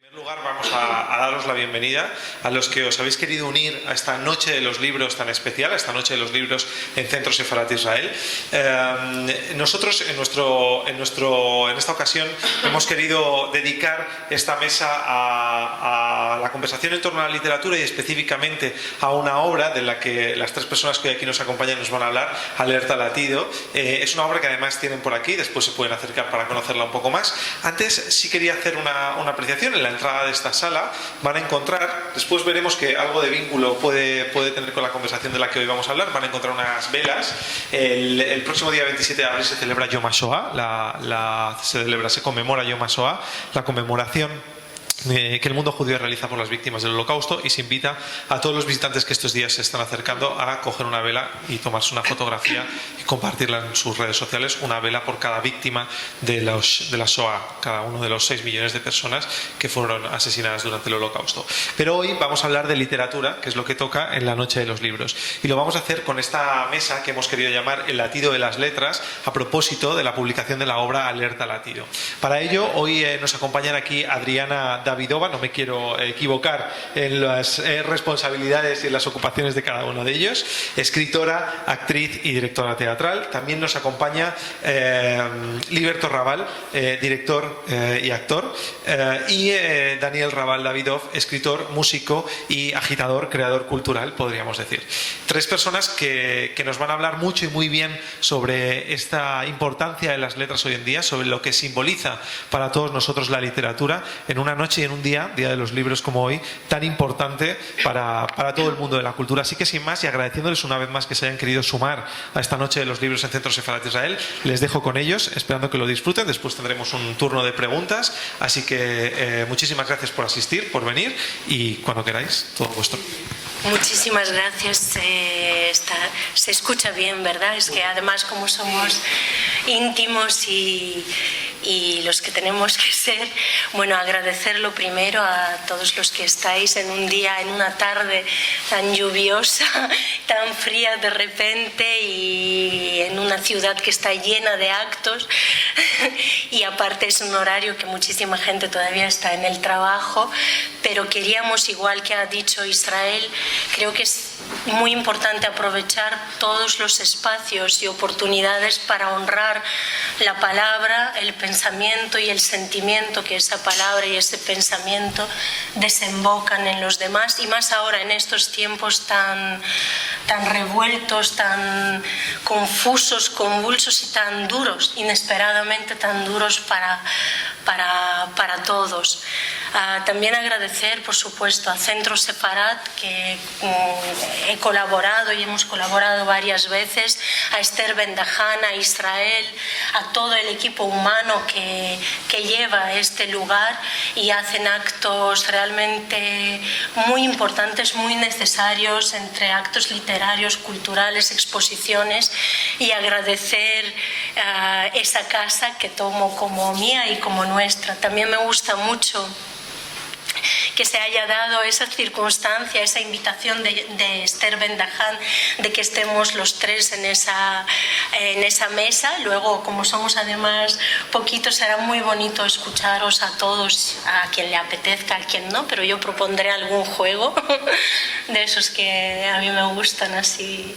En primer lugar, vamos a daros la bienvenida a los que os habéis querido unir a esta noche de los libros tan especial, a esta noche de los libros en Centro Sefarat Israel. Nosotros en esta ocasión hemos querido dedicar esta mesa a la conversación en torno a la literatura y específicamente a una obra de la que las tres personas que hoy aquí nos acompañan nos van a hablar, Alerta Latido. Es una obra que además tienen por aquí, después se pueden acercar para conocerla un poco más. Antes sí quería hacer una apreciación. En la entrada de esta sala van a encontrar, después veremos que algo de vínculo puede tener con la conversación de la que hoy vamos a hablar, van a encontrar unas velas. El próximo día 27 de abril se celebra Yom HaShoah, se conmemora Yom HaShoah, la conmemoración que el mundo judío realiza por las víctimas del Holocausto, y se invita a todos los visitantes que estos días se están acercando a coger una vela y tomarse una fotografía y compartirla en sus redes sociales, una vela por cada víctima de la Shoah, cada uno de los 6 millones de personas que fueron asesinadas durante el Holocausto. Pero hoy vamos a hablar de literatura, que es lo que toca en la Noche de los Libros, y lo vamos a hacer con esta mesa que hemos querido llamar El Latido de las Letras, a propósito de la publicación de la obra Alerta Latido. Para ello, hoy nos acompañan aquí Adriana Davidova, no me quiero equivocar en las responsabilidades y en las ocupaciones de cada uno de ellos, escritora, actriz y directora teatral. También nos acompaña Liberto Raval, director y actor, y Daniel Raval Davidov, escritor, músico y agitador, creador cultural, podríamos decir. Tres personas que nos van a hablar mucho y muy bien sobre esta importancia de las letras hoy en día, sobre lo que simboliza para todos nosotros la literatura en una noche y en un día de los libros como hoy, tan importante para todo el mundo de la cultura. Así que sin más, y agradeciéndoles una vez más que se hayan querido sumar a esta noche de los libros en Centro Sefarat Israel, les dejo con ellos, esperando que lo disfruten. Después tendremos un turno de preguntas, así que muchísimas gracias por asistir, por venir, y cuando queráis, todo vuestro. Muchísimas gracias. Se escucha bien, ¿verdad? Es que además, como somos íntimos y los que tenemos que ser, bueno, agradecer lo primero a todos los que estáis en un día, en una tarde tan lluviosa, tan fría de repente, y en una ciudad que está llena de actos, y aparte es un horario que muchísima gente todavía está en el trabajo, pero queríamos, igual que ha dicho Israel, creo que es muy importante aprovechar todos los espacios y oportunidades para honrar la palabra, el pensamiento y el sentimiento que esa palabra y ese pensamiento desembocan en los demás, y más ahora en estos tiempos tan revueltos, tan confusos, convulsos y tan duros, inesperadamente tan duros para todos. También agradecer, por supuesto, a Centro Sefarat, que he colaborado y hemos colaborado varias veces, a Esther Bendahan, a Israel, a todo el equipo humano que lleva este lugar, y hacen actos realmente muy importantes, muy necesarios, entre actos literarios, culturales, exposiciones, y agradecer esa casa que tomo como mía y como nuestra. También me gusta mucho que se haya dado esa circunstancia, esa invitación de Esther Bendahan, de que estemos los tres en esa mesa. Luego, como somos además poquitos, será muy bonito escucharos a todos, a quien le apetezca, a quien no, pero yo propondré algún juego de esos que a mí me gustan, así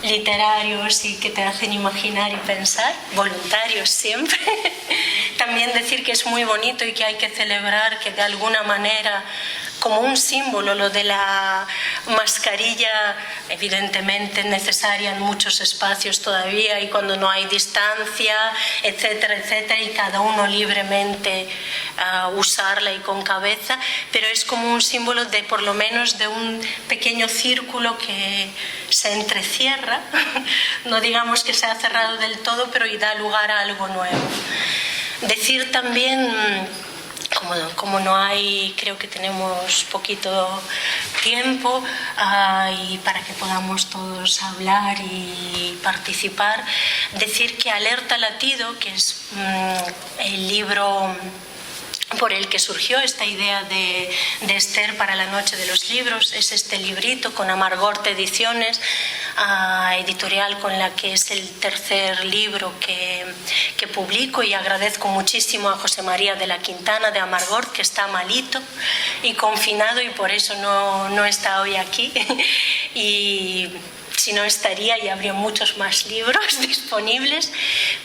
literarios y que te hacen imaginar y pensar, voluntarios siempre. También decir que es muy bonito y que hay que celebrar que de alguna manera, como un símbolo, lo de la mascarilla, evidentemente necesaria en muchos espacios todavía, y cuando no hay distancia, etcétera, etcétera, y cada uno libremente usarla y con cabeza, pero es como un símbolo de, por lo menos, de un pequeño círculo que se entrecierra, no digamos que se ha cerrado del todo, pero y da lugar a algo nuevo. Decir también, como no hay, creo que tenemos poquito tiempo, y para que podamos todos hablar y participar, decir que Alerta Latido, que es el libro por el que surgió esta idea de Esther para la Noche de los Libros. Es este librito con Amargort Ediciones, editorial con la que es el tercer libro que publico, y agradezco muchísimo a José María de la Quintana de Amargort, que está malito y confinado y por eso no está hoy aquí. Y si no estaría y habría muchos más libros disponibles,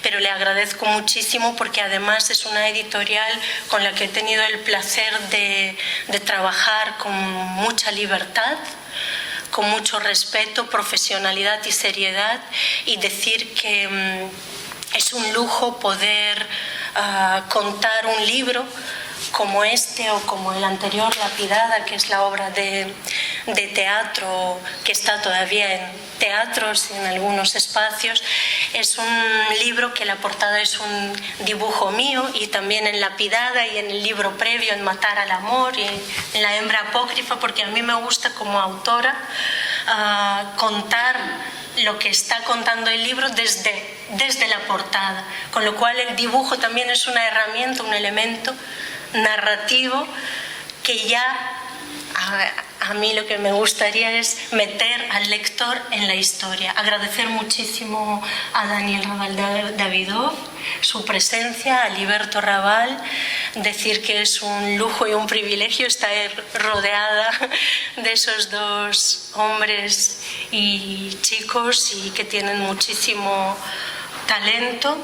pero le agradezco muchísimo porque además es una editorial con la que he tenido el placer de trabajar con mucha libertad, con mucho respeto, profesionalidad y seriedad, y decir que es un lujo poder contar un libro como este o como el anterior, La Pidada, que es la obra de teatro que está todavía en teatros y en algunos espacios. Es un libro que la portada es un dibujo mío, y también en La Pidada y en el libro previo, en Matar al Amor y en La Hembra Apócrifa, porque a mí me gusta como autora contar lo que está contando el libro desde la portada, con lo cual el dibujo también es una herramienta, un elemento narrativo que ya a mí lo que me gustaría es meter al lector en la historia. Agradecer muchísimo a Daniel Raval Davidov su presencia, a Liberto Raval, decir que es un lujo y un privilegio estar rodeada de esos dos hombres y chicos y que tienen muchísimo talento.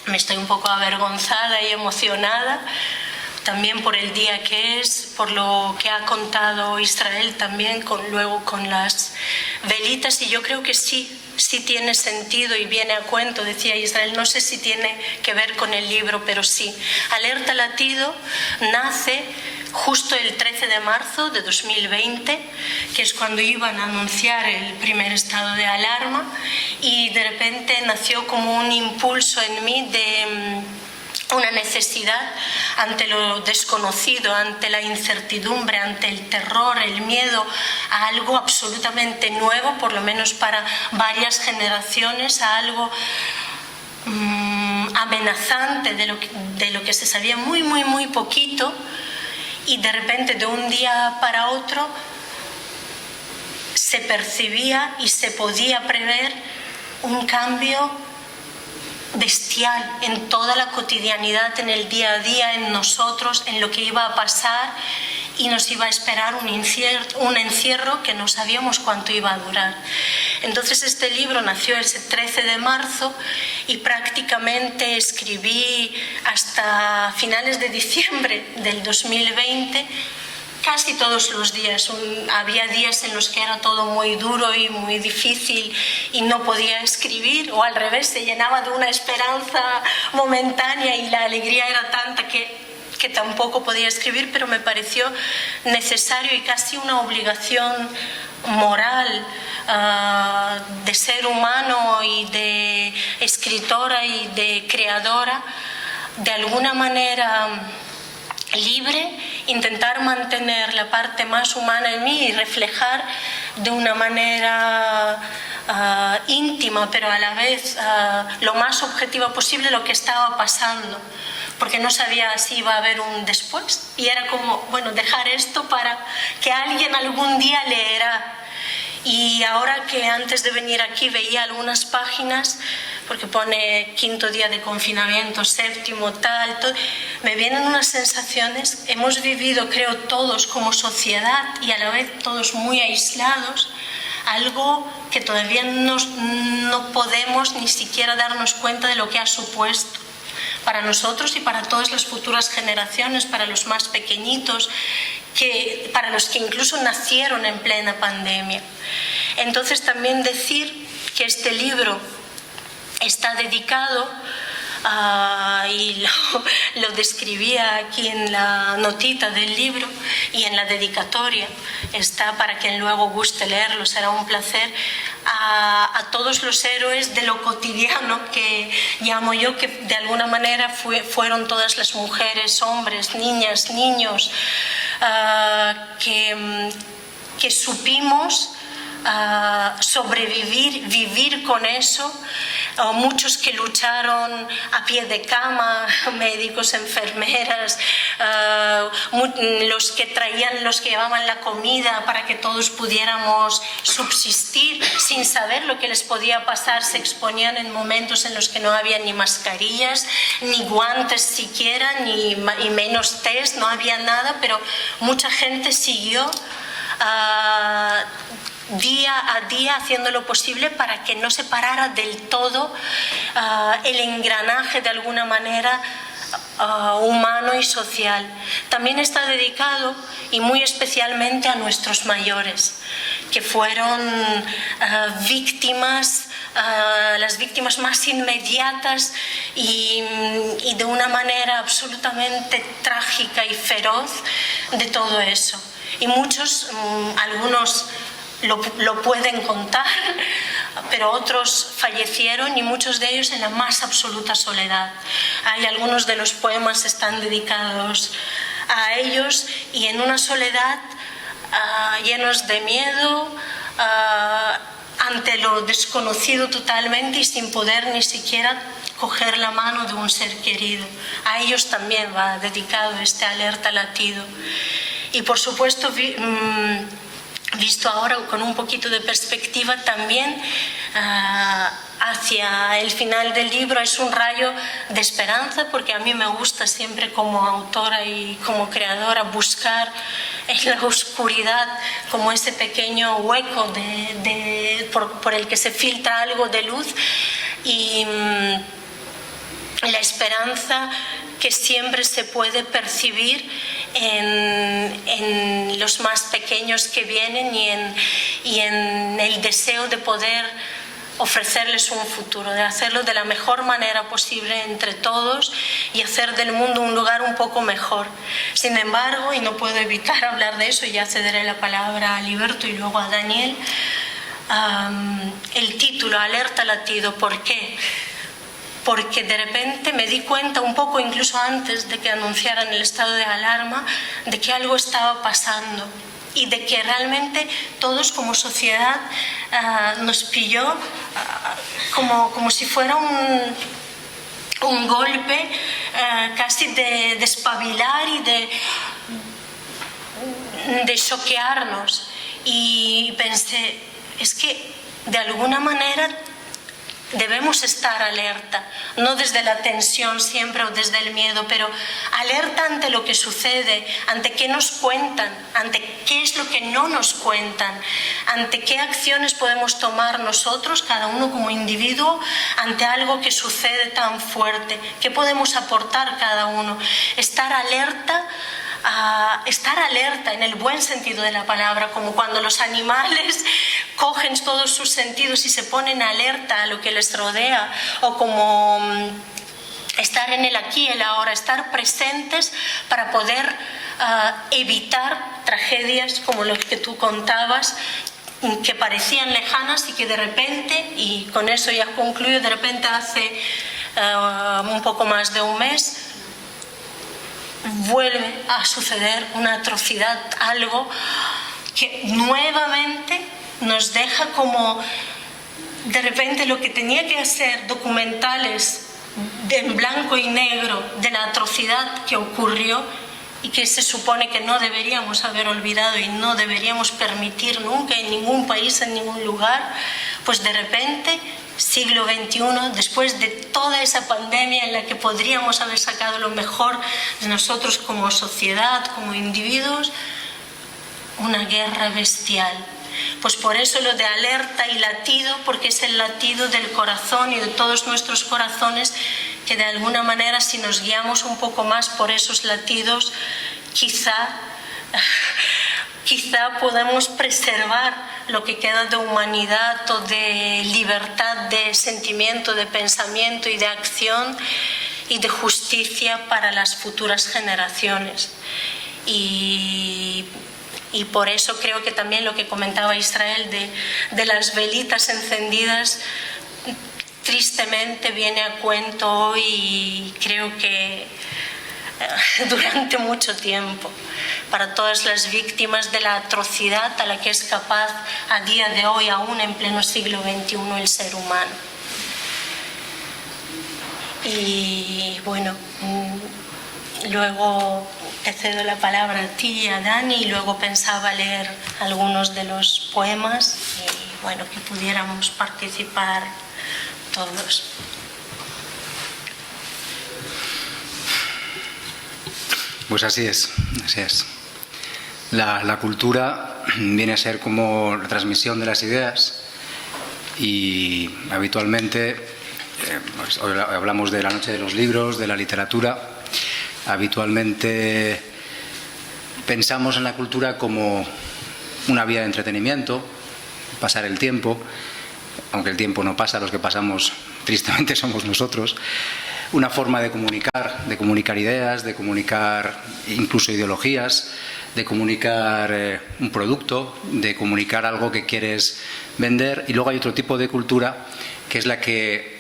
Me estoy un poco avergonzada y emocionada también por el día que es, por lo que ha contado Israel también, luego con las velitas, y yo creo que sí tiene sentido y viene a cuento, decía Israel, no sé si tiene que ver con el libro, pero sí. Alerta Latido nace justo el 13 de marzo de 2020, que es cuando iban a anunciar el primer estado de alarma, y de repente nació como un impulso en mí de una necesidad ante lo desconocido, ante la incertidumbre, ante el terror, el miedo a algo absolutamente nuevo, por lo menos para varias generaciones, a algo amenazante de lo que se sabía muy, muy, muy poquito, y de repente de un día para otro se percibía y se podía prever un cambio bestial en toda la cotidianidad, en el día a día, en nosotros, en lo que iba a pasar, y nos iba a esperar un encierro que no sabíamos cuánto iba a durar. Entonces este libro nació ese 13 de marzo y prácticamente escribí hasta finales de diciembre del 2020, casi todos los días. Había días en los que era todo muy duro y muy difícil y no podía escribir, o al revés, se llenaba de una esperanza momentánea y la alegría era tanta que tampoco podía escribir, pero me pareció necesario y casi una obligación moral de ser humano y de escritora y de creadora, de alguna manera libre, intentar mantener la parte más humana en mí y reflejar de una manera íntima, pero a la vez lo más objetiva posible lo que estaba pasando, porque no sabía si iba a haber un después, y era como, bueno, dejar esto para que alguien algún día leerá. Y ahora que antes de venir aquí veía algunas páginas, porque pone 5.º día de confinamiento, 7º tal, todo, me vienen unas sensaciones. Hemos vivido, creo, todos como sociedad y a la vez todos muy aislados, algo que todavía no podemos ni siquiera darnos cuenta de lo que ha supuesto para nosotros y para todas las futuras generaciones, para los más pequeñitos, para los que incluso nacieron en plena pandemia. Entonces también decir que este libro está dedicado y lo describía aquí en la notita del libro y en la dedicatoria, está para quien luego guste leerlo, será un placer, a todos los héroes de lo cotidiano, que llamo yo, que de alguna manera fueron todas las mujeres, hombres, niñas, niños, que supimos sobrevivir, vivir con eso. Muchos que lucharon a pie de cama, médicos, enfermeras, los que traían, los que llevaban la comida para que todos pudiéramos subsistir sin saber lo que les podía pasar, se exponían en momentos en los que no había ni mascarillas, ni guantes siquiera, y menos test, no había nada, pero mucha gente siguió día a día haciendo lo posible para que no se parara del todo el engranaje de alguna manera humano y social. También está dedicado y muy especialmente a nuestros mayores, que fueron víctimas, las víctimas más inmediatas y de una manera absolutamente trágica y feroz de todo eso. Y muchos, algunos lo pueden contar, pero otros fallecieron y muchos de ellos en la más absoluta soledad. Hay algunos de los poemas están dedicados a ellos y en una soledad llenos de miedo ante lo desconocido totalmente y sin poder ni siquiera coger la mano de un ser querido. A ellos también va dedicado este Alerta Latido. Y por supuesto, visto ahora con un poquito de perspectiva también hacia el final del libro, es un rayo de esperanza, porque a mí me gusta siempre como autora y como creadora buscar en la oscuridad como ese pequeño hueco por el que se filtra algo de luz, y la esperanza que siempre se puede percibir en los más pequeños que vienen y en el deseo de poder ofrecerles un futuro, de hacerlo de la mejor manera posible entre todos y hacer del mundo un lugar un poco mejor. Sin embargo, y no puedo evitar hablar de eso, y ya cederé la palabra a Liberto y luego a Daniel, el título, Alerta Latido, ¿por qué? Porque de repente me di cuenta, un poco incluso antes de que anunciaran el estado de alarma, de que algo estaba pasando y de que realmente todos como sociedad nos pilló como si fuera un golpe casi de espabilar y de choquearnos. Y pensé, es que de alguna manera debemos estar alerta, no desde la tensión siempre o desde el miedo, pero alerta ante lo que sucede, ante qué nos cuentan, ante qué es lo que no nos cuentan, ante qué acciones podemos tomar nosotros, cada uno como individuo, ante algo que sucede tan fuerte, qué podemos aportar cada uno. Estar alerta en el buen sentido de la palabra, como cuando los animales cogen todos sus sentidos y se ponen alerta a lo que les rodea, o como estar en el aquí y el ahora, estar presentes para poder evitar tragedias como las que tú contabas, que parecían lejanas y que de repente, y con eso ya concluyo, de repente hace un poco más de un mes vuelve a suceder una atrocidad, algo que nuevamente nos deja como de repente lo que tenía que hacer documentales en blanco y negro de la atrocidad que ocurrió y que se supone que no deberíamos haber olvidado y no deberíamos permitir nunca en ningún país, en ningún lugar, pues de repente, siglo XXI, después de toda esa pandemia en la que podríamos haber sacado lo mejor de nosotros como sociedad, como individuos, una guerra bestial. Pues por eso lo de alerta y latido, porque es el latido del corazón y de todos nuestros corazones, que de alguna manera, si nos guiamos un poco más por esos latidos, quizá podamos preservar lo que queda de humanidad o de libertad de sentimiento, de pensamiento y de acción y de justicia para las futuras generaciones. Y por eso creo que también lo que comentaba Israel de las velitas encendidas tristemente viene a cuento hoy, y creo que durante mucho tiempo, para todas las víctimas de la atrocidad a la que es capaz a día de hoy, aún en pleno siglo XXI, el ser humano. Y bueno, luego te cedo la palabra a ti y a Dani, y luego pensaba leer algunos de los poemas y bueno, que pudiéramos participar todos. Pues así es, así es. La cultura viene a ser como la transmisión de las ideas y habitualmente pues hoy hablamos de la noche de los libros, de la literatura. Habitualmente pensamos en la cultura como una vía de entretenimiento, pasar el tiempo, aunque el tiempo no pasa, los que pasamos tristemente somos nosotros. Una forma de comunicar ideas, de comunicar incluso ideologías, de comunicar un producto, de comunicar algo que quieres vender. Y luego hay otro tipo de cultura que es la que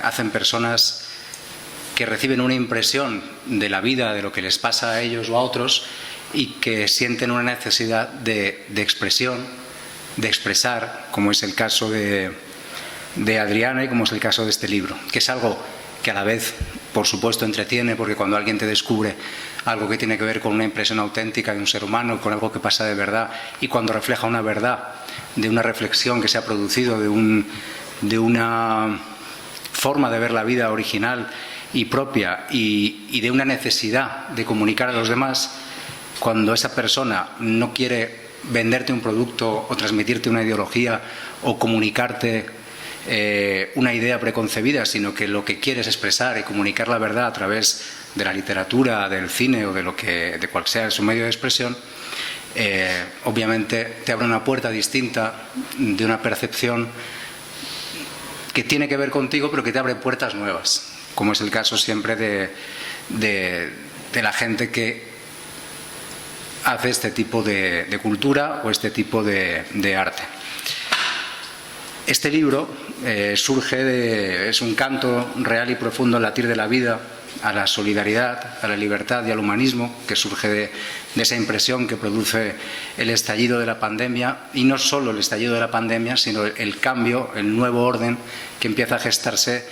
hacen personas que reciben una impresión de la vida, de lo que les pasa a ellos o a otros, y que sienten una necesidad de expresión, de expresar, como es el caso de Adriana y como es el caso de este libro, que es algo que a la vez, por supuesto, entretiene, porque cuando alguien te descubre algo que tiene que ver con una impresión auténtica de un ser humano, con algo que pasa de verdad, y cuando refleja una verdad, de una reflexión que se ha producido, de una forma de ver la vida original y propia, y de una necesidad de comunicar a los demás, cuando esa persona no quiere venderte un producto o transmitirte una ideología o comunicarte una idea preconcebida, sino que lo que quiere es expresar y comunicar la verdad a través de la literatura, del cine o de cual sea su medio de expresión, obviamente te abre una puerta distinta de una percepción que tiene que ver contigo, pero que te abre puertas nuevas, como es el caso siempre de la gente que hace este tipo de cultura o este tipo de arte. Este libro es un canto real y profundo al latir de la vida, a la solidaridad, a la libertad y al humanismo, que surge de esa impresión que produce el estallido de la pandemia, y no solo el estallido de la pandemia, sino el cambio, el nuevo orden que empieza a gestarse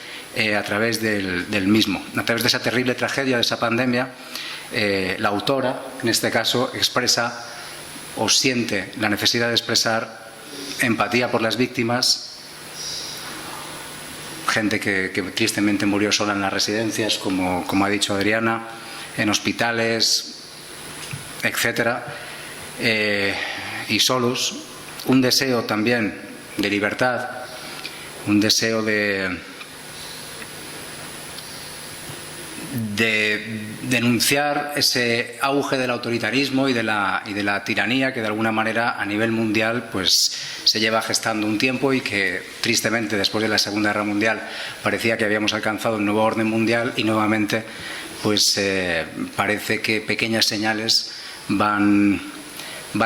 a través del mismo. A través de esa terrible tragedia de esa pandemia, la autora, en este caso, expresa o siente la necesidad de expresar empatía por las víctimas, gente que tristemente murió sola en las residencias, como ha dicho Adriana, en hospitales, etcétera, y solos. Un deseo también de libertad, un deseo de denunciar ese auge del autoritarismo y de la tiranía que de alguna manera a nivel mundial pues se lleva gestando un tiempo, y que tristemente después de la Segunda Guerra Mundial parecía que habíamos alcanzado un nuevo orden mundial, y nuevamente pues parece que pequeñas señales van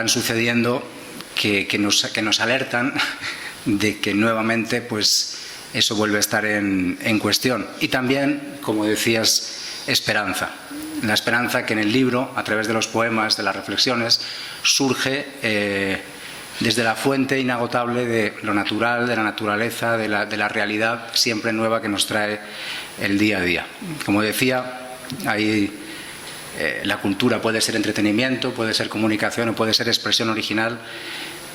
sucediendo que nos alertan de que nuevamente pues eso vuelve a estar en cuestión. Y también, como decías, esperanza. La esperanza que en el libro, a través de los poemas, de las reflexiones, surge desde la fuente inagotable de lo natural, de la naturaleza, de la realidad siempre nueva que nos trae el día a día. Como decía, la cultura puede ser entretenimiento, puede ser comunicación o puede ser expresión original,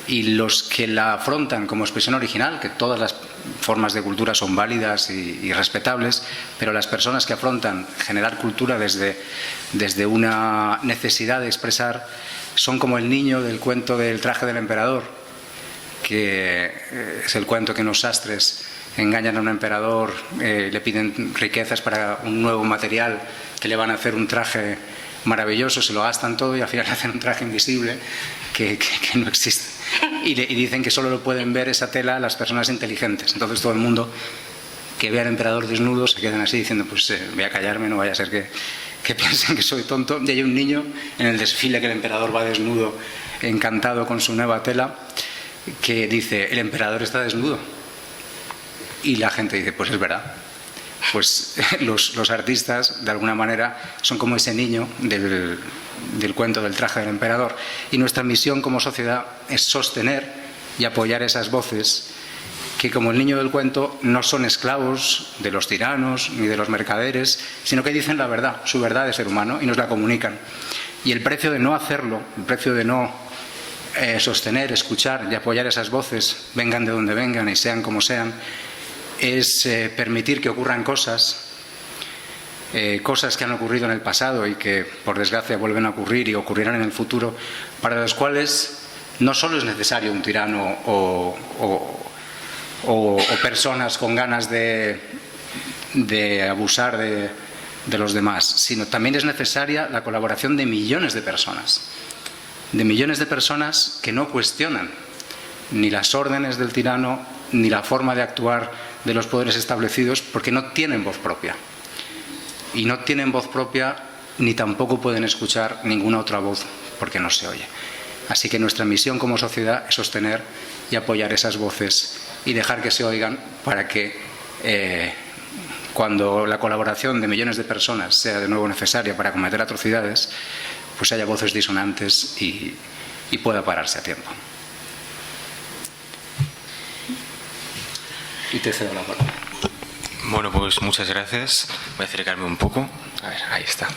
y los que la afrontan como expresión original, que todas las formas de cultura son válidas y respetables, pero las personas que afrontan generar cultura desde una necesidad de expresar, son como el niño del cuento del traje del emperador, que es el cuento que unos sastres engañan a un emperador, le piden riquezas para un nuevo material, que le van a hacer un traje maravilloso, se lo gastan todo y al final hacen un traje invisible que no existe. Y dicen que solo lo pueden ver esa tela las personas inteligentes. Entonces todo el mundo que ve al emperador desnudo se quedan así diciendo, pues voy a callarme, no vaya a ser que piensen que soy tonto. Y hay un niño en el desfile que el emperador va desnudo, encantado con su nueva tela, que dice, el emperador está desnudo. Y la gente dice, pues es verdad. pues los artistas, de alguna manera, son como ese niño del cuento del traje del emperador. Y nuestra misión como sociedad es sostener y apoyar esas voces que, como el niño del cuento, no son esclavos de los tiranos ni de los mercaderes, sino que dicen la verdad, su verdad de ser humano, y nos la comunican. Y el precio de no hacerlo, el precio de no sostener, escuchar y apoyar esas voces, vengan de donde vengan y sean como sean, es permitir que ocurran cosas que han ocurrido en el pasado y que, por desgracia, vuelven a ocurrir y ocurrirán en el futuro, para los cuales no solo es necesario un tirano o personas con ganas de abusar de los demás, sino también es necesaria la colaboración de millones de personas que no cuestionan ni las órdenes del tirano ni la forma de actuar de los poderes establecidos, porque no tienen voz propia. Y no tienen voz propia ni tampoco pueden escuchar ninguna otra voz porque no se oye. Así que nuestra misión como sociedad es sostener y apoyar esas voces y dejar que se oigan para que cuando la colaboración de millones de personas sea de nuevo necesaria para cometer atrocidades, pues haya voces disonantes y pueda pararse a tiempo. Y te cedo la palabra. Bueno, pues muchas gracias. Voy a acercarme un poco. A ver, ahí está.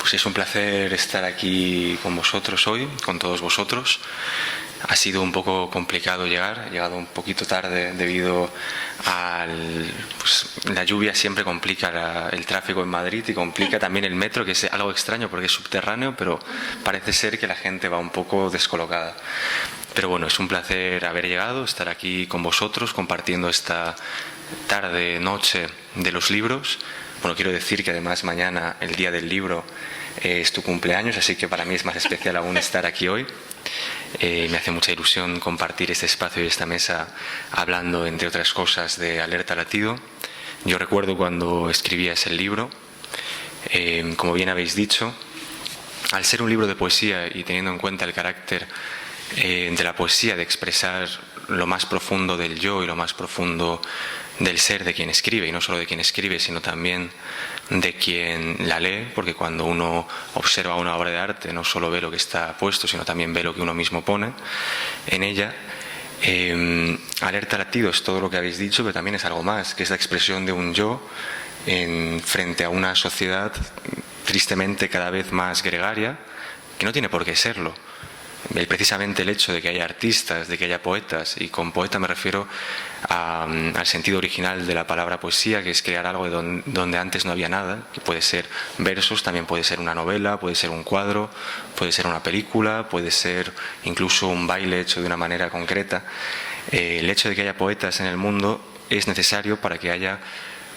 Pues es un placer estar aquí con vosotros hoy, con todos vosotros. Ha sido un poco complicado llegar, he llegado un poquito tarde debido a la lluvia. Siempre complica el tráfico en Madrid y complica también el metro, que es algo extraño porque es subterráneo, pero parece ser que la gente va un poco descolocada. Pero bueno, es un placer haber llegado, estar aquí con vosotros compartiendo esta tarde, noche de los libros. Bueno, quiero decir que además mañana, el día del libro, es tu cumpleaños, así que para mí es más especial aún estar aquí hoy. Me hace mucha ilusión compartir este espacio y esta mesa hablando, entre otras cosas, de Alerta Latido. Yo recuerdo cuando escribías el libro, como bien habéis dicho, al ser un libro de poesía y teniendo en cuenta el carácter de la poesía, de expresar lo más profundo del yo y lo más profundo del ser de quien escribe, y no solo de quien escribe, sino también de quien la lee, porque cuando uno observa una obra de arte no solo ve lo que está puesto, sino también ve lo que uno mismo pone en ella. Alerta Latido es todo lo que habéis dicho, pero también es algo más, que es la expresión de un yo frente a una sociedad tristemente cada vez más gregaria, que no tiene por qué serlo. Precisamente el hecho de que haya artistas, de que haya poetas, y con poeta me refiero al sentido original de la palabra poesía, que es crear algo donde antes no había nada, que puede ser versos, también puede ser una novela, puede ser un cuadro, puede ser una película, puede ser incluso un baile hecho de una manera concreta. El hecho de que haya poetas en el mundo es necesario para que haya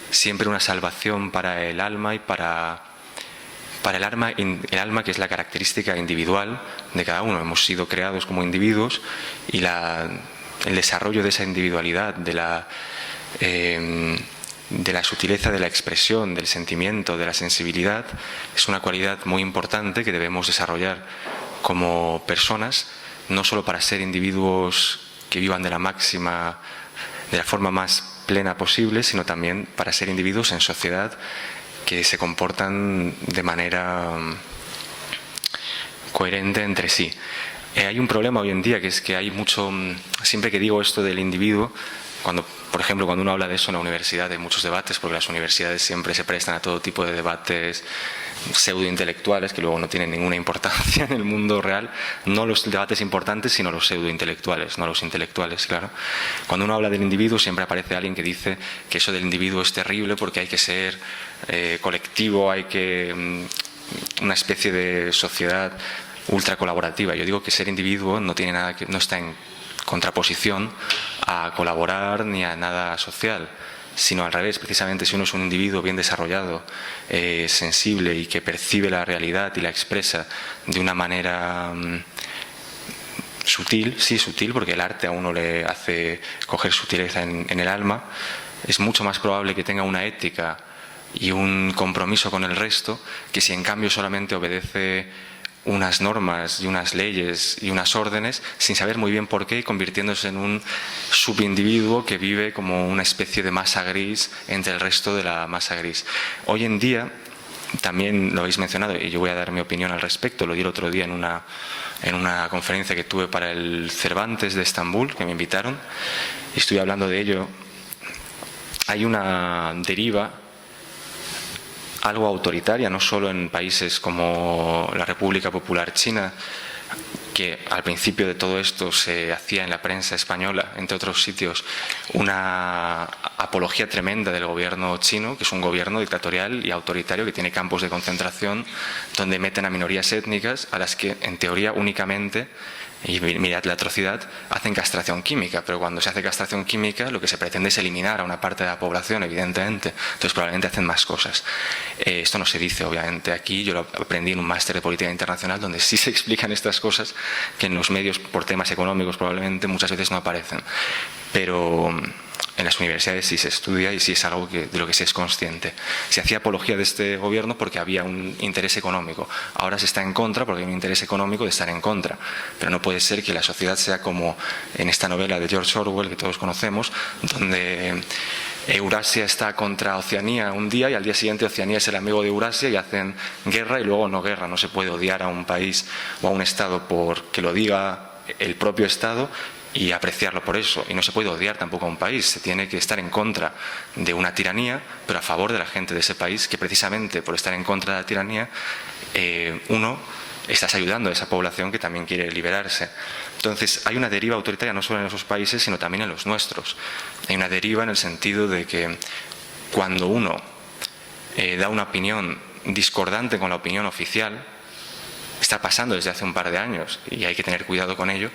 siempre una salvación para el alma y para el alma, que es la característica individual de cada uno. Hemos sido creados como individuos y el desarrollo de esa individualidad, de la sutileza de la expresión, del sentimiento, de la sensibilidad, es una cualidad muy importante que debemos desarrollar como personas, no solo para ser individuos que vivan de la forma más plena posible, sino también para ser individuos en sociedad que se comportan de manera coherente entre sí. Hay un problema hoy en día, que es que hay mucho, siempre que digo esto del individuo, por ejemplo, cuando uno habla de eso en la universidad hay muchos debates, porque las universidades siempre se prestan a todo tipo de debates pseudointelectuales que luego no tienen ninguna importancia en el mundo real, no los debates importantes, sino los pseudointelectuales, no los intelectuales, claro. Cuando uno habla del individuo siempre aparece alguien que dice que eso del individuo es terrible porque hay que ser colectivo, una especie de sociedad ultra colaborativa. Yo digo que ser individuo no tiene nada no está en contraposición a colaborar ni a nada social, sino al revés. Precisamente si uno es un individuo bien desarrollado, sensible y que percibe la realidad y la expresa de una manera sutil, sí, sutil, porque el arte a uno le hace coger sutileza en el alma, es mucho más probable que tenga una ética y un compromiso con el resto, que si en cambio solamente obedece unas normas y unas leyes y unas órdenes sin saber muy bien por qué y convirtiéndose en un subindividuo que vive como una especie de masa gris entre el resto de la masa gris. Hoy en día, también lo habéis mencionado y yo voy a dar mi opinión al respecto, lo di el otro día en una conferencia que tuve para el Cervantes de Estambul, que me invitaron, y estoy hablando de ello. Hay una deriva algo autoritaria, no solo en países como la República Popular China, que al principio de todo esto se hacía en la prensa española, entre otros sitios, una apología tremenda del gobierno chino, que es un gobierno dictatorial y autoritario que tiene campos de concentración donde meten a minorías étnicas a las que, en teoría, únicamente, y mirad la atrocidad, hacen castración química, pero cuando se hace castración química lo que se pretende es eliminar a una parte de la población, evidentemente, entonces probablemente hacen más cosas. Esto no se dice, obviamente, aquí, yo lo aprendí en un máster de política internacional donde sí se explican estas cosas que en los medios, por temas económicos probablemente, muchas veces no aparecen, pero en las universidades sí se estudia y sí es algo de lo que se es consciente. Se hacía apología de este gobierno porque había un interés económico. Ahora se está en contra porque hay un interés económico de estar en contra. Pero no puede ser que la sociedad sea como en esta novela de George Orwell que todos conocemos, donde Eurasia está contra Oceanía un día y al día siguiente Oceanía es el amigo de Eurasia y hacen guerra y luego no guerra. No se puede odiar a un país o a un Estado porque lo diga el propio Estado y apreciarlo por eso. Y no se puede odiar tampoco a un país. Se tiene que estar en contra de una tiranía, pero a favor de la gente de ese país, que precisamente por estar en contra de la tiranía, estás ayudando a esa población que también quiere liberarse. Entonces, hay una deriva autoritaria no solo en esos países, sino también en los nuestros. Hay una deriva en el sentido de que cuando uno da una opinión discordante con la opinión oficial, está pasando desde hace un par de años y hay que tener cuidado con ello,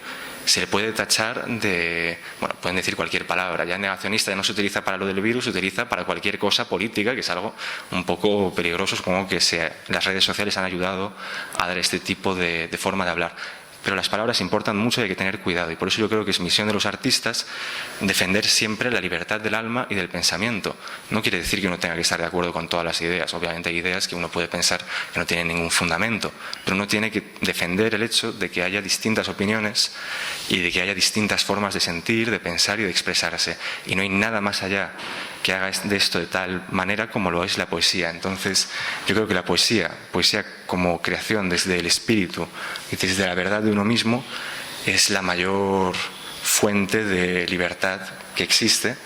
se le puede tachar de, bueno, pueden decir cualquier palabra, ya negacionista ya no se utiliza para lo del virus, se utiliza para cualquier cosa política, que es algo un poco peligroso. Supongo que las redes sociales han ayudado a dar este tipo de forma de hablar. Pero las palabras importan mucho y hay que tener cuidado. Y por eso yo creo que es misión de los artistas defender siempre la libertad del alma y del pensamiento. No quiere decir que uno tenga que estar de acuerdo con todas las ideas. Obviamente hay ideas que uno puede pensar que no tienen ningún fundamento. Pero uno tiene que defender el hecho de que haya distintas opiniones y de que haya distintas formas de sentir, de pensar y de expresarse. Y no hay nada más allá que haga de esto de tal manera como lo es la poesía. Entonces, yo creo que la poesía como creación desde el espíritu y desde la verdad de uno mismo, es la mayor fuente de libertad que existe.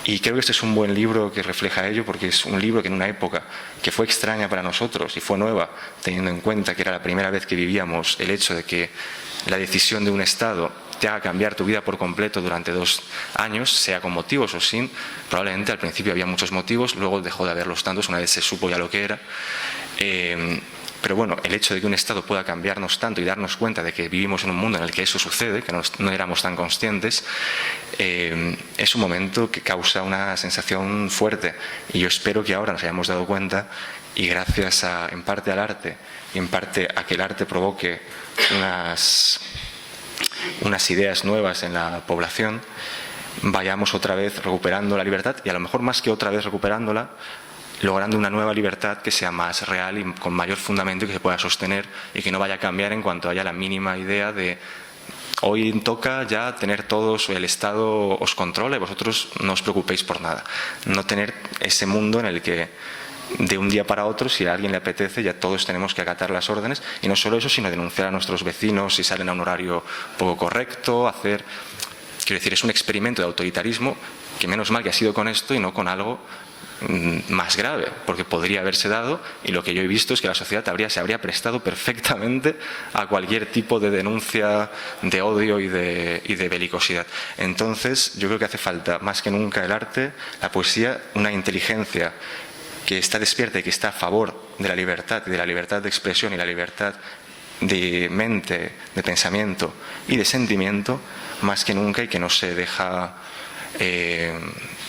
Y creo que este es un buen libro que refleja ello, porque es un libro que en una época que fue extraña para nosotros y fue nueva, teniendo en cuenta que era la primera vez que vivíamos el hecho de que la decisión de un Estado te haga cambiar tu vida por completo durante 2 años, sea con motivos o sin. Probablemente al principio había muchos motivos, luego dejó de haberlos tantos una vez se supo ya lo que era. Pero bueno, el hecho de que un Estado pueda cambiarnos tanto y darnos cuenta de que vivimos en un mundo en el que eso sucede, que no éramos tan conscientes, es un momento que causa una sensación fuerte. Y yo espero que ahora nos hayamos dado cuenta y gracias en parte al arte y en parte a que el arte provoque unas ideas nuevas en la población, vayamos otra vez recuperando la libertad y a lo mejor más que otra vez recuperándola, logrando una nueva libertad que sea más real y con mayor fundamento y que se pueda sostener y que no vaya a cambiar en cuanto haya la mínima idea de hoy toca ya tener todos, el Estado os controla y vosotros no os preocupéis por nada. No tener ese mundo en el que de un día para otro, si a alguien le apetece, ya todos tenemos que acatar las órdenes, y no solo eso, sino denunciar a nuestros vecinos si salen a un horario poco correcto, quiero decir, es un experimento de autoritarismo que menos mal que ha sido con esto y no con algo más grave, porque podría haberse dado, y lo que yo he visto es que la sociedad se habría prestado perfectamente a cualquier tipo de denuncia de odio y de belicosidad. Entonces yo creo que hace falta más que nunca el arte, la poesía, una inteligencia que está despierta y que está a favor de la libertad de expresión y la libertad de mente, de pensamiento y de sentimiento, más que nunca, y que no se deja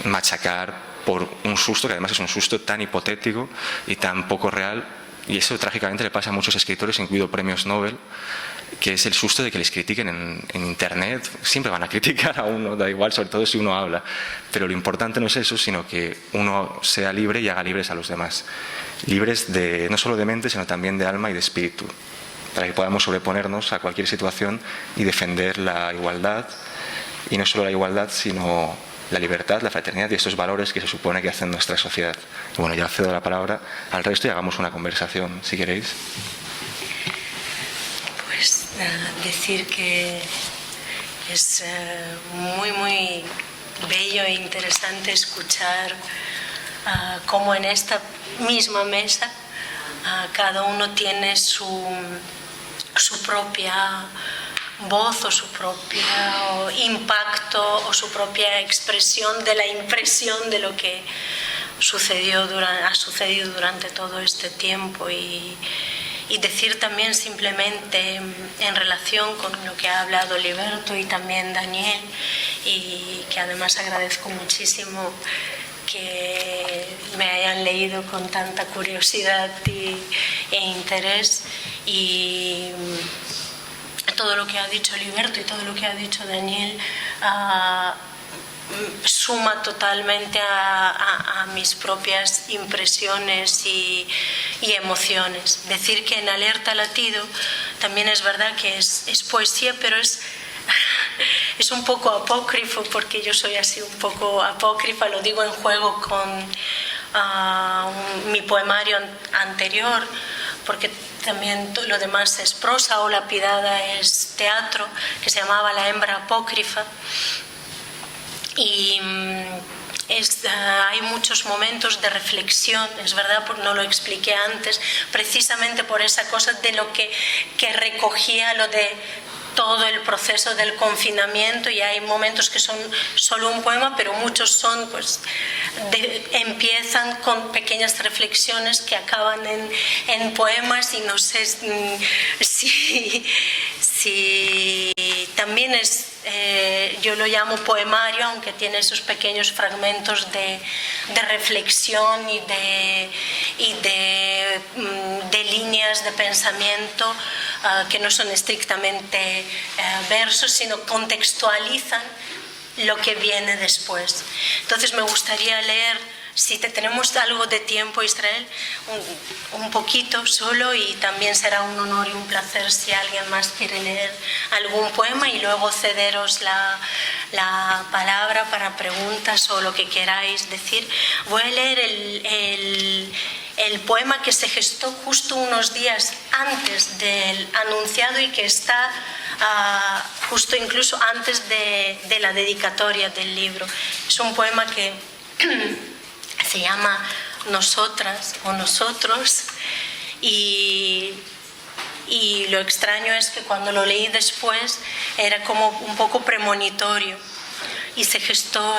machacar por un susto, que además es un susto tan hipotético y tan poco real, y eso trágicamente le pasa a muchos escritores, incluido premios Nobel, que es el susto de que les critiquen en Internet. Siempre van a criticar a uno, da igual, sobre todo si uno habla, pero lo importante no es eso, sino que uno sea libre y haga libres a los demás, libres no solo de mente, sino también de alma y de espíritu. para que podamos sobreponernos a cualquier situación y defender la igualdad, y no solo la igualdad, sino la libertad, la fraternidad y estos valores que se supone que hacen nuestra sociedad. Y bueno, ya cedo la palabra al resto y hagamos una conversación, si queréis. Pues decir que es muy, muy bello e interesante escuchar cómo en esta misma mesa cada uno tiene su propia voz o su propio impacto o su propia expresión de la impresión de lo que ha sucedido durante todo este tiempo, y decir también simplemente en relación con lo que ha hablado Liberto y también Daniel, y que además agradezco muchísimo que me hayan leído con tanta curiosidad e interés, y todo lo que ha dicho Liberto y todo lo que ha dicho Daniel suma totalmente a mis propias impresiones y emociones. Decir que en Alerta Latido también es verdad que es poesía, pero es un poco apócrifo, porque yo soy así un poco apócrifa, lo digo en juego con mi poemario anterior, porque también lo demás es prosa, o La Piedada es teatro, que se llamaba La Hembra Apócrifa. Y hay muchos momentos de reflexión, es verdad, no lo expliqué antes, precisamente por esa cosa de lo que recogía lo de todo el proceso del confinamiento, y hay momentos que son solo un poema, pero muchos son, pues, empiezan con pequeñas reflexiones que acaban en poemas, y no sé si también es, yo lo llamo poemario, aunque tiene esos pequeños fragmentos de reflexión y de líneas de pensamiento que no son estrictamente versos, sino contextualizan lo que viene después. Entonces me gustaría leer, si tenemos algo de tiempo, Israel, un poquito solo, y también será un honor y un placer si alguien más quiere leer algún poema, y luego cederos la palabra para preguntas o lo que queráis decir. Voy a leer el poema que se gestó justo unos días antes del anunciado y que está justo incluso antes de la dedicatoria del libro. Es un poema que se llama Nosotras o Nosotros, y lo extraño es que cuando lo leí después era como un poco premonitorio, y se gestó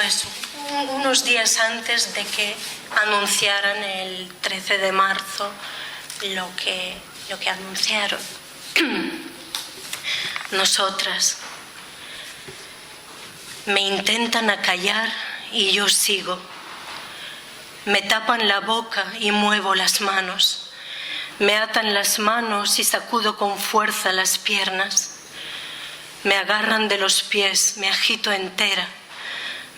unos días antes de que anunciaran el 13 de marzo lo que anunciaron. Nosotras. Me intentan acallar y yo sigo. Me tapan la boca y muevo las manos. Me atan las manos y sacudo con fuerza las piernas. Me agarran de los pies, me agito entera.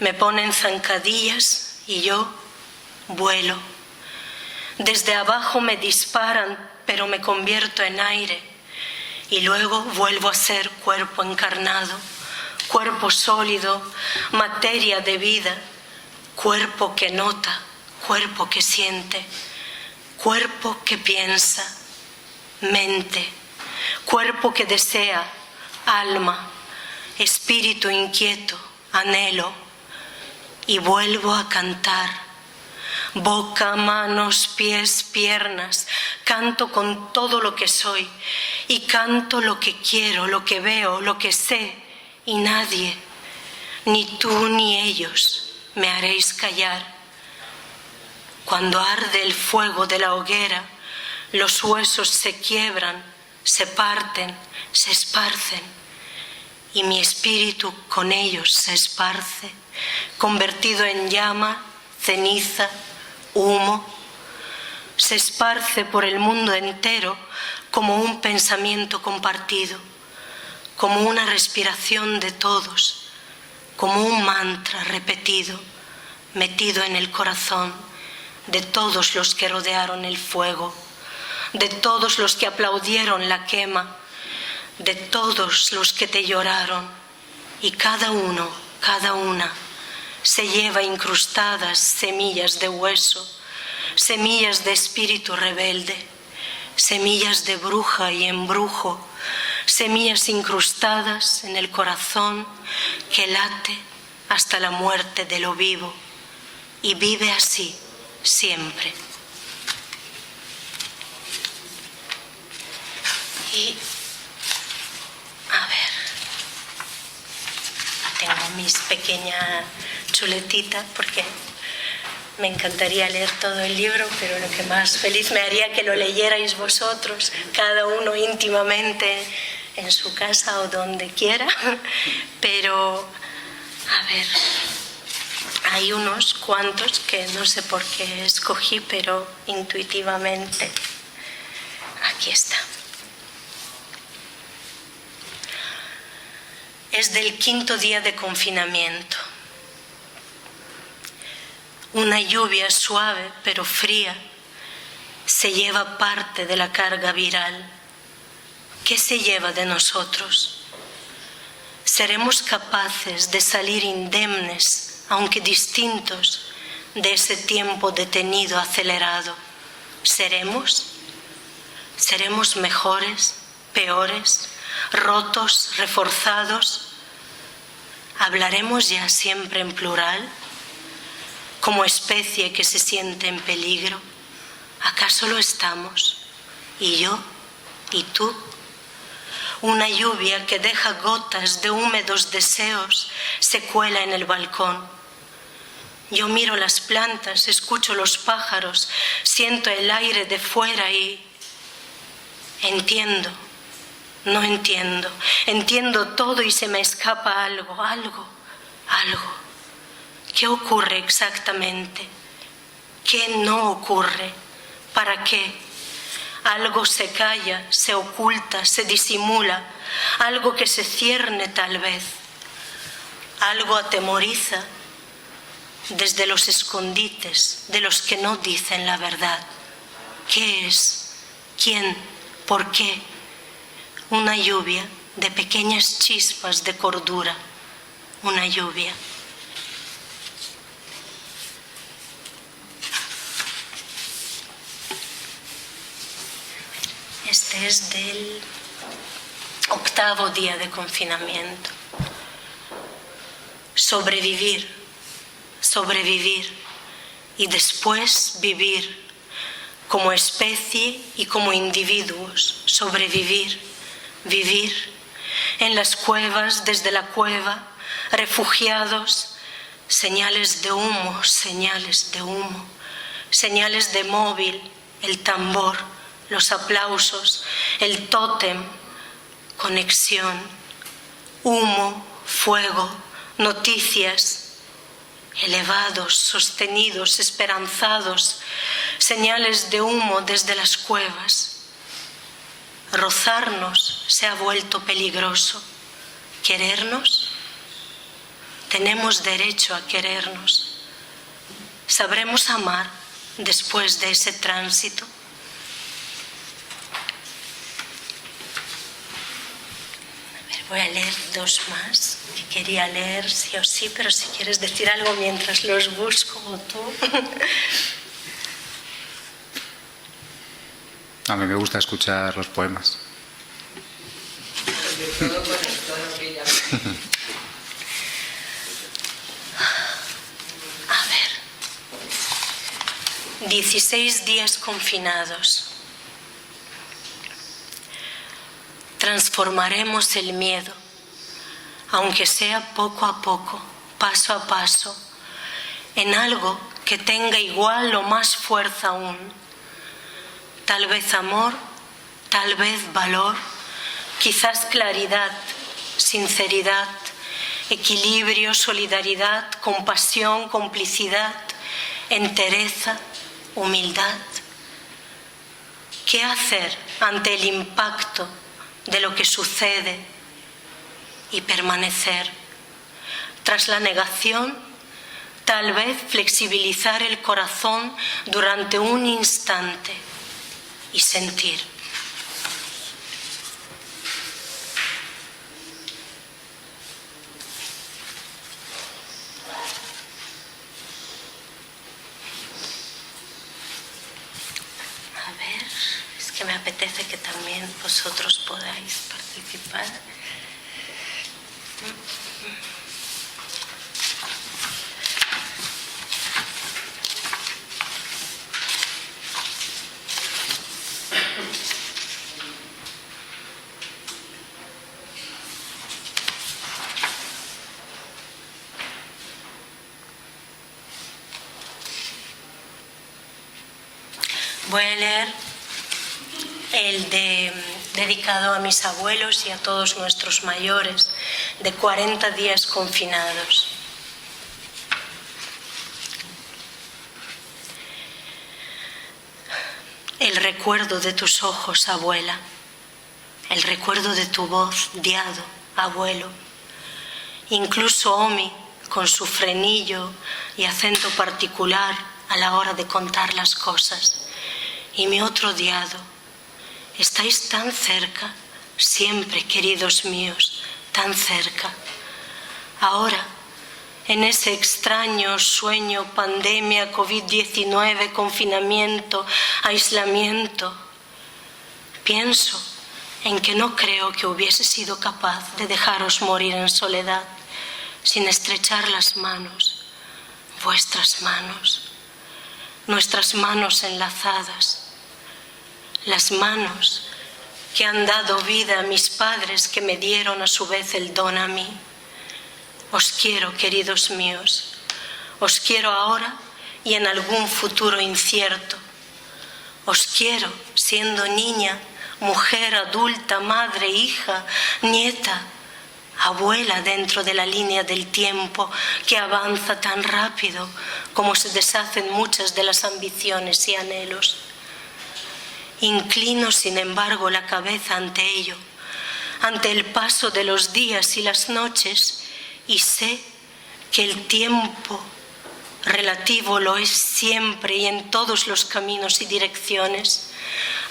Me ponen zancadillas y yo vuelo. Desde abajo me disparan, pero me convierto en aire. Y luego vuelvo a ser cuerpo encarnado, cuerpo sólido, materia de vida, cuerpo que nota, cuerpo que siente, cuerpo que piensa, mente, cuerpo que desea, alma, espíritu inquieto, anhelo, y vuelvo a cantar. Boca, manos, pies, piernas, canto con todo lo que soy, y canto lo que quiero, lo que veo, lo que sé, y nadie, ni tú ni ellos, me haréis callar. Cuando arde el fuego de la hoguera, los huesos se quiebran, se parten, se esparcen, y mi espíritu con ellos se esparce, convertido en llama, ceniza, humo. Se esparce por el mundo entero como un pensamiento compartido, como una respiración de todos, como un mantra repetido, metido en el corazón de todos los que rodearon el fuego, de todos los que aplaudieron la quema, de todos los que te lloraron, y cada uno, cada una, se lleva incrustadas semillas de hueso, semillas de espíritu rebelde, semillas de bruja y embrujo, semillas incrustadas en el corazón que late hasta la muerte de lo vivo y vive así siempre. Y, a ver, tengo mis pequeñas chuletitas porque me encantaría leer todo el libro, pero lo que más feliz me haría que lo leyerais vosotros, cada uno íntimamente en su casa o donde quiera. Pero, a ver, hay unos cuantos que no sé por qué escogí, pero intuitivamente aquí está. Es del 5.º día de confinamiento. Una lluvia suave pero fría se lleva parte de la carga viral. ¿Qué se lleva de nosotros? ¿Seremos capaces de salir indemnes, aunque distintos, de ese tiempo detenido, acelerado? ¿Seremos? ¿Seremos mejores, peores, rotos, reforzados? ¿Hablaremos ya siempre en plural? Como especie que se siente en peligro, ¿acaso lo estamos? ¿Y yo? ¿Y tú? Una lluvia que deja gotas de húmedos deseos se cuela en el balcón. Yo miro las plantas, escucho los pájaros, siento el aire de fuera y entiendo, no entiendo, entiendo todo y se me escapa algo. ¿Qué ocurre exactamente? ¿Qué no ocurre? ¿Para qué? Algo se calla, se oculta, se disimula, algo que se cierne tal vez, algo atemoriza desde los escondites de los que no dicen la verdad. ¿Qué es? ¿Quién? ¿Por qué? Una lluvia de pequeñas chispas de cordura, una lluvia. Este es del 8.º día de confinamiento. Sobrevivir, sobrevivir y después vivir como especie y como individuos. Sobrevivir, vivir en las cuevas, desde la cueva, refugiados, señales de humo, señales de humo, señales de móvil, el tambor, los aplausos, el tótem, conexión, humo, fuego, noticias, elevados, sostenidos, esperanzados, señales de humo desde las cuevas. Rozarnos se ha vuelto peligroso. ¿Querernos? Tenemos derecho a querernos. ¿Sabremos amar después de ese tránsito? Voy a leer dos más que quería leer sí o sí, pero si quieres decir algo mientras los busco o tú. A mí me gusta escuchar los poemas. A ver. 16 días confinados. Transformaremos el miedo, aunque sea poco a poco, paso a paso, en algo que tenga igual o más fuerza aún. Tal vez amor, tal vez valor, quizás claridad, sinceridad, equilibrio, solidaridad, compasión, complicidad, entereza, humildad. ¿Qué hacer ante el impacto de lo que sucede y permanecer? Tras la negación, tal vez flexibilizar el corazón durante un instante y sentir. A ver, es que me apetece que también vosotros podáis participar. Voy a leer dedicado a mis abuelos y a todos nuestros mayores, de 40 días confinados. El recuerdo de tus ojos, abuela, el recuerdo de tu voz, diado, abuelo, incluso Omi, con su frenillo y acento particular a la hora de contar las cosas, y mi otro diado. Estáis tan cerca, siempre, queridos míos, tan cerca. Ahora, en ese extraño sueño, pandemia, COVID-19, confinamiento, aislamiento, pienso en que no creo que hubiese sido capaz de dejaros morir en soledad, sin estrechar las manos, vuestras manos, nuestras manos enlazadas, las manos que han dado vida a mis padres, que me dieron a su vez el don a mí. Os quiero, queridos míos, os quiero ahora y en algún futuro incierto. Os quiero siendo niña, mujer, adulta, madre, hija, nieta, abuela dentro de la línea del tiempo que avanza tan rápido como se deshacen muchas de las ambiciones y anhelos. Inclino, sin embargo, la cabeza ante ello, ante el paso de los días y las noches, y sé que el tiempo relativo lo es siempre y en todos los caminos y direcciones.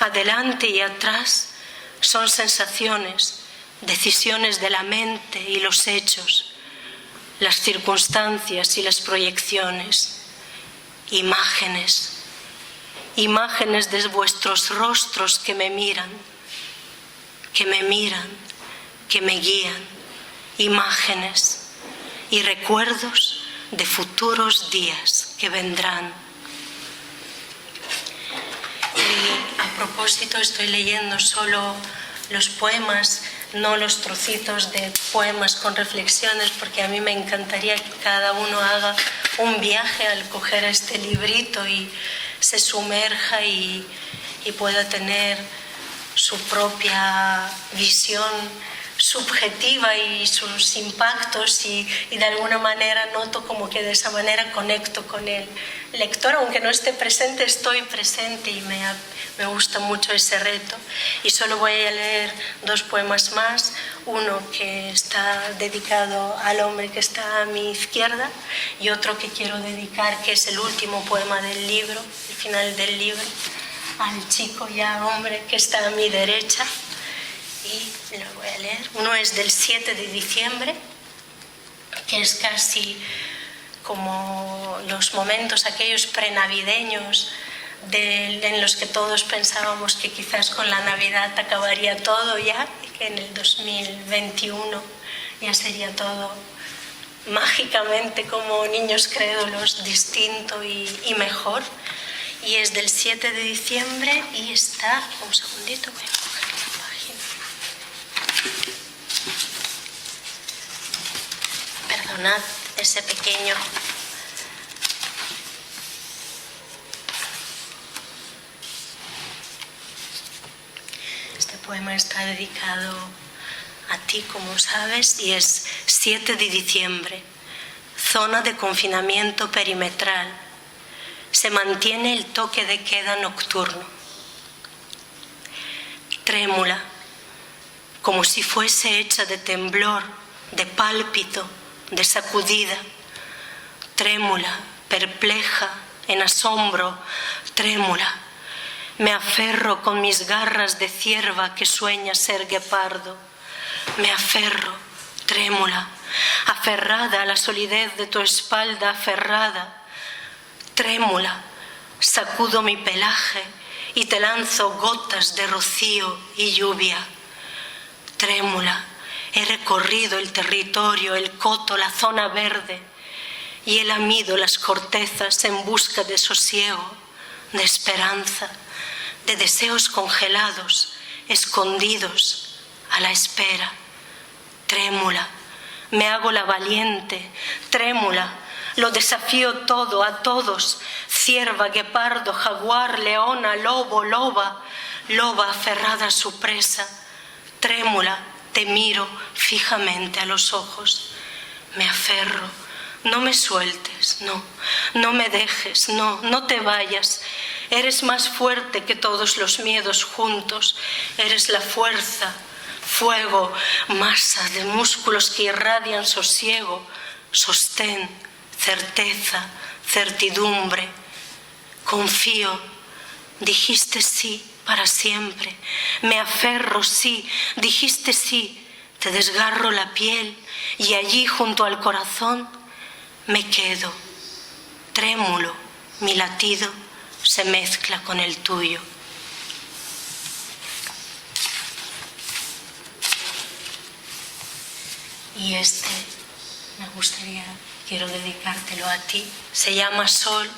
Adelante y atrás son sensaciones, decisiones de la mente y los hechos, las circunstancias y las proyecciones, imágenes de vuestros rostros que me miran, que me guían, imágenes y recuerdos de futuros días que vendrán. Y a propósito, estoy leyendo solo los poemas, no los trocitos de poemas con reflexiones, porque a mí me encantaría que cada uno haga un viaje al coger este librito y se sumerja y pueda tener su propia visión subjetiva y sus impactos, y de alguna manera noto como que de esa manera conecto con el lector, aunque no esté presente, estoy presente, y me gusta mucho ese reto. Y solo voy a leer dos poemas más, uno que está dedicado al hombre que está a mi izquierda y otro que quiero dedicar, que es el último poema del libro, el final del libro, al chico ya hombre que está a mi derecha. Y lo voy a leer. Uno es del 7 de diciembre, que es casi como los momentos aquellos prenavideños en los que todos pensábamos que quizás con la Navidad acabaría todo ya, y que en el 2021 ya sería todo mágicamente, como niños crédulos, distinto y mejor. Y es del 7 de diciembre y está... Un segundito, voy a coger la página. Perdonad ese pequeño... Este poema está dedicado a ti, como sabes, y es 7 de diciembre, zona de confinamiento perimetral. Se mantiene el toque de queda nocturno. Trémula, como si fuese hecha de temblor, de pálpito, de sacudida. Trémula, perpleja, en asombro, trémula. Me aferro con mis garras de cierva que sueña ser guepardo. Me aferro, trémula, aferrada a la solidez de tu espalda aferrada. Trémula, sacudo mi pelaje y te lanzo gotas de rocío y lluvia. Trémula, he recorrido el territorio, el coto, la zona verde, y he lamido las cortezas en busca de sosiego, de esperanza, de deseos congelados, escondidos a la espera. Trémula, me hago la valiente, trémula, lo desafío todo a todos, cierva, guepardo, jaguar, leona, lobo, loba, loba aferrada a su presa. Trémula, te miro fijamente a los ojos, me aferro, no me sueltes, no me dejes, no te vayas. Eres más fuerte que todos los miedos juntos, eres la fuerza, fuego, masa de músculos que irradian sosiego, sostén, certeza, certidumbre. Confío, dijiste sí para siempre, me aferro, sí, dijiste sí, te desgarro la piel y allí junto al corazón me quedo, trémulo, mi latido se mezcla con el tuyo. Y quiero dedicártelo a ti, se llama Sol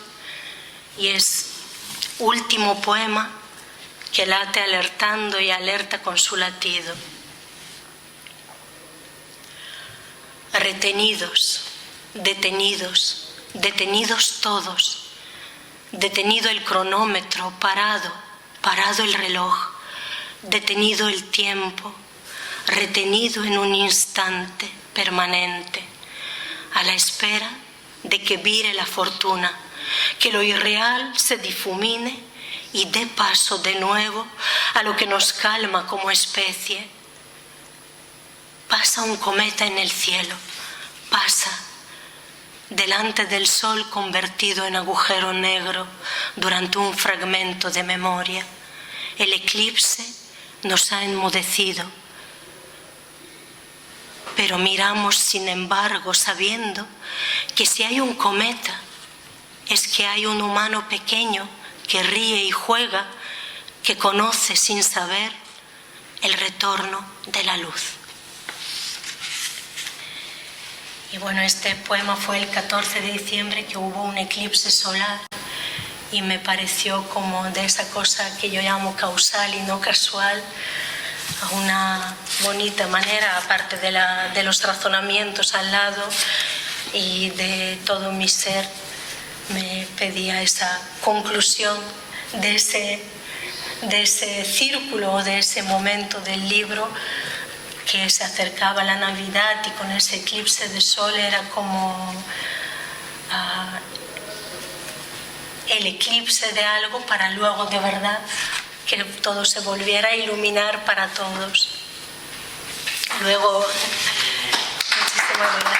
y es último poema que late alertando y alerta con su latido. Retenidos, detenidos, detenidos todos, detenido el cronómetro, parado el reloj, detenido el tiempo, retenido en un instante permanente, a la espera de que vire la fortuna, que lo irreal se difumine y dé paso de nuevo a lo que nos calma como especie. Pasa un cometa en el cielo, pasa delante del sol convertido en agujero negro durante un fragmento de memoria. El eclipse nos ha enmudecido, pero miramos sin embargo sabiendo que si hay un cometa es que hay un humano pequeño que ríe y juega, que conoce sin saber el retorno de la luz. Y bueno, este poema fue el 14 de diciembre que hubo un eclipse solar y me pareció como de esa cosa que yo llamo causal y no casual, a una bonita manera, aparte de los razonamientos al lado y de todo mi ser, me pedía esa conclusión de ese círculo o de ese momento del libro que se acercaba a la Navidad y con ese eclipse de sol era como el eclipse de algo para luego de verdad que todo se volviera a iluminar para todos. Luego, muchísimas gracias.